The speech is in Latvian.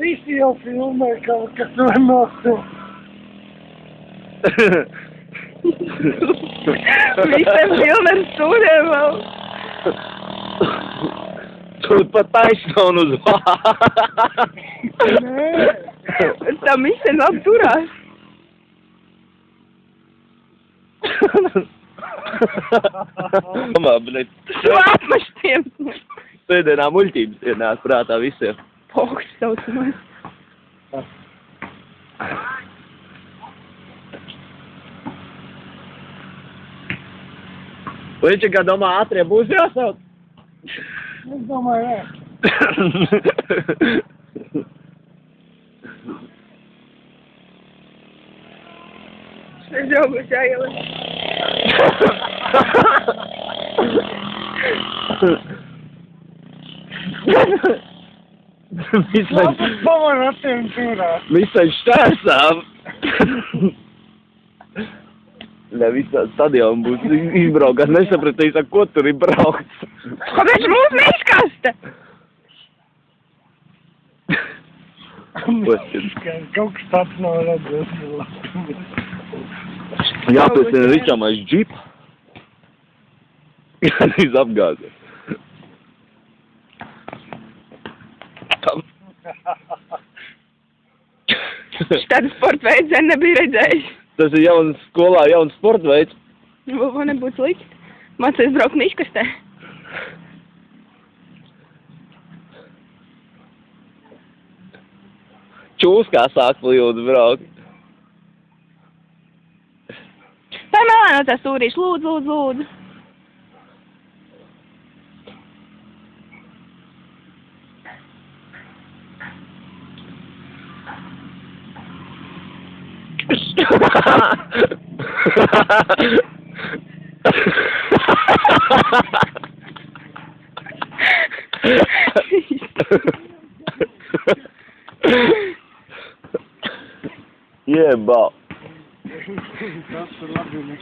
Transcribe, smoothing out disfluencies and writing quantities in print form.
Visi jau filmē kaut kas var nostu. Visiem pilni ar stūriem vēl. Tur pat taisnām uz vārdu. Nē. Tam visiem apturās. Mamā, bļet. Slāpmaštiem. Pēdienā muļķības ienāk prātā visiem. Poks saucamais. Viņš kā domā, ātrie būs jāsauc? Es domāju, nē. Es jau būs jāieliek. Lapas pavaratiem turās. Visai šķērsām. Ne, visā stadionu būs izbraukāt, nesapratīs, ar ko tur ir braukts. Kāpēc mums neizkasta? Kaut kas tāds nav redzēts. Jāpēc Ričam aiz džipa. Gandrīz apgāzies. Tādu sporta veidu sen nebija redzējis. Tas ir jauns skolā, jauns sporta veids. Vēl nebūtu slikti. Mācīs braukt miškastē. Čūskā sāk plijūt braukt. Tā malā no tā stūrīša. Lūdzu, lūdzu, lūdzu. Jebā. Tas ir labi.